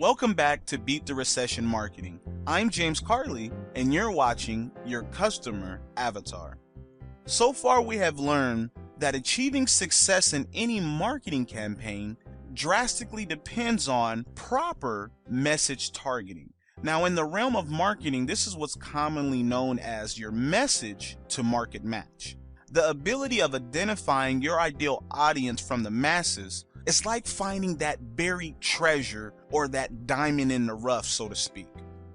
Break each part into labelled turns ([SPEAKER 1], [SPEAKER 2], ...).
[SPEAKER 1] Welcome back to Beat the Recession Marketing. I'm James Carley, and you're watching your customer avatar. So far, we have learned that achieving success in any marketing campaign drastically depends on proper message targeting. Now, in the realm of marketing, this is what's commonly known as your message to market match. The ability of identifying your ideal audience from the masses is like finding that buried treasure or that diamond in the rough, so to speak.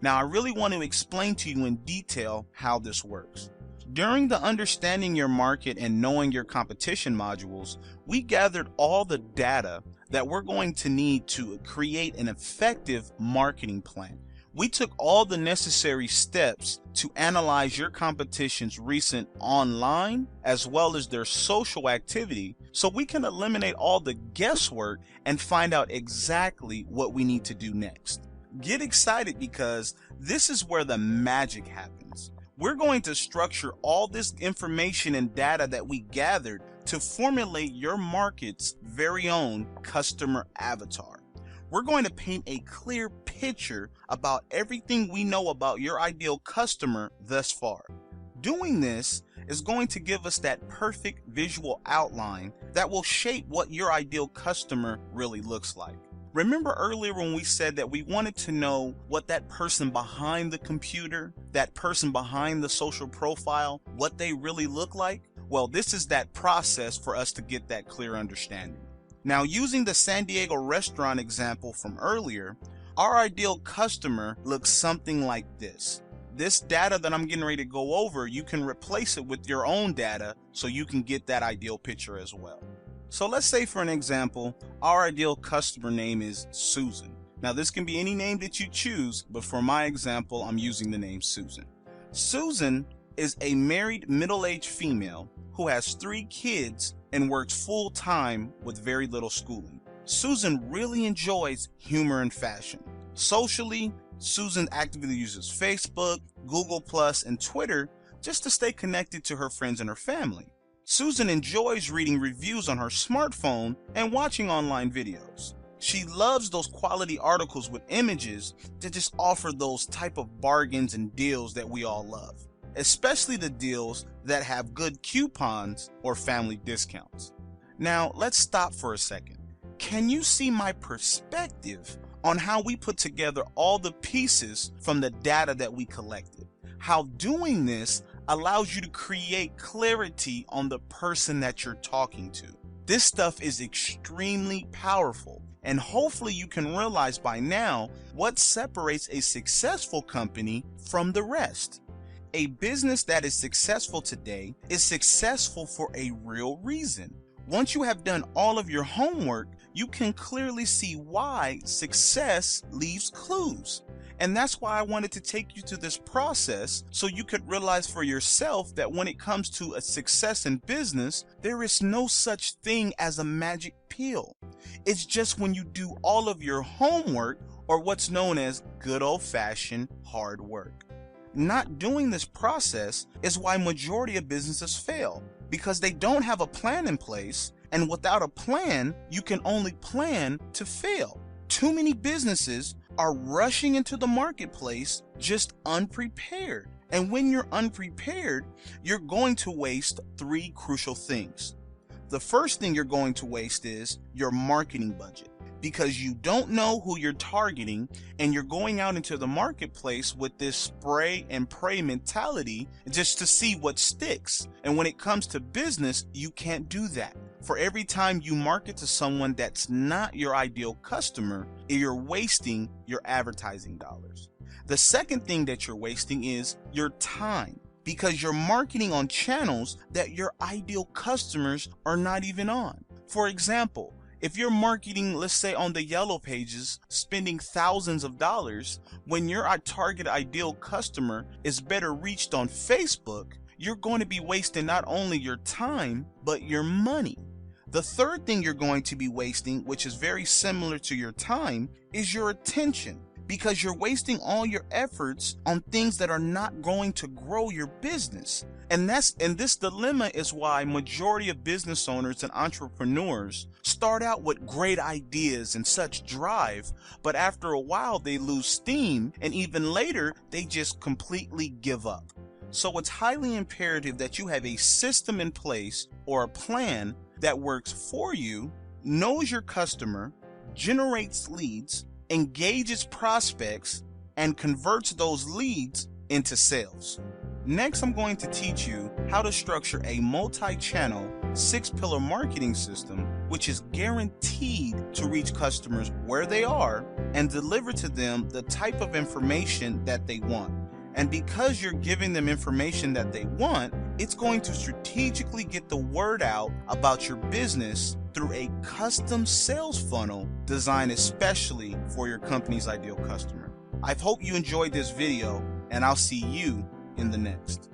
[SPEAKER 1] Now, I really want to explain to you in detail how this works. During the Understanding Your Market and Knowing Your Competition modules, we gathered all the data that we're going to need to create an effective marketing plan. We took all the necessary steps to analyze your competition's recent online as well as their social activity so we can eliminate all the guesswork and find out exactly what we need to do next. Get excited because this is where the magic happens. We're going to structure all this information and data that we gathered to formulate your market's very own customer avatar. We're going to paint a clear picture about everything we know about your ideal customer thus far. Doing this is going to give us that perfect visual outline that will shape what your ideal customer really looks like. Remember earlier when we said that we wanted to know what that person behind the computer, that person behind the social profile, what they really look like? Well, this is that process for us to get that clear understanding. Now, using the San Diego restaurant example from earlier, our ideal customer looks something like this. This data that I'm getting ready to go over, you can replace it with your own data so you can get that ideal picture as well. So let's say for an example, our ideal customer name is Susan. Now, this can be any name that you choose, but for my example, I'm using the name Susan. Susan is a married middle-aged female who has 3 kids and works full-time with very little schooling. Susan really enjoys humor and fashion. Socially, Susan actively uses Facebook, Google+, and Twitter just to stay connected to her friends and her family. Susan enjoys reading reviews on her smartphone and watching online videos. She loves those quality articles with images that just offer those type of bargains and deals that we all love, especially the deals that have good coupons or family discounts. Now, let's stop for a second. Can you see my perspective on how we put together all the pieces from the data that we collected? How doing this allows you to create clarity on the person that you're talking to. This stuff is extremely powerful, and hopefully you can realize by now what separates a successful company from the rest. A business that is successful today is successful for a real reason. Once you have done all of your homework, you can clearly see why success leaves clues. And that's why I wanted to take you through this process so you could realize for yourself that when it comes to a success in business, there is no such thing as a magic pill. It's just when you do all of your homework, or what's known as good old-fashioned hard work. Not doing this process is why majority of businesses fail, because they don't have a plan in place, and without a plan, you can only plan to fail. Too many businesses are rushing into the marketplace just unprepared. And when you're unprepared, you're going to waste 3 crucial things. The first thing you're going to waste is your marketing budget, because you don't know who you're targeting and you're going out into the marketplace with this spray and pray mentality just to see what sticks. And when it comes to business, you can't do that. For every time you market to someone that's not your ideal customer, you're wasting your advertising dollars. The second thing that you're wasting is your time, because you're marketing on channels that your ideal customers are not even on. For example, if you're marketing, let's say on the yellow pages, spending thousands of dollars, when your target ideal customer is better reached on Facebook, you're going to be wasting not only your time, but your money. The third thing you're going to be wasting, which is very similar to your time, is your attention. because you're wasting all your efforts on things that are not going to grow your business. And this dilemma is why majority of business owners and entrepreneurs start out with great ideas and such drive, but after a while they lose steam, and even later they just completely give up. So it's highly imperative that you have a system in place or a plan that works for you, knows your customer, generates leads, engages prospects, and converts those leads into sales. Next, I'm going to teach you how to structure a multi-channel 6-pillar marketing system, which is guaranteed to reach customers where they are and deliver to them the type of information that they want. And because you're giving them information that they want, it's going to strategically get the word out about your business through a custom sales funnel designed especially for your company's ideal customer. I hope you enjoyed this video, and I'll see you in the next.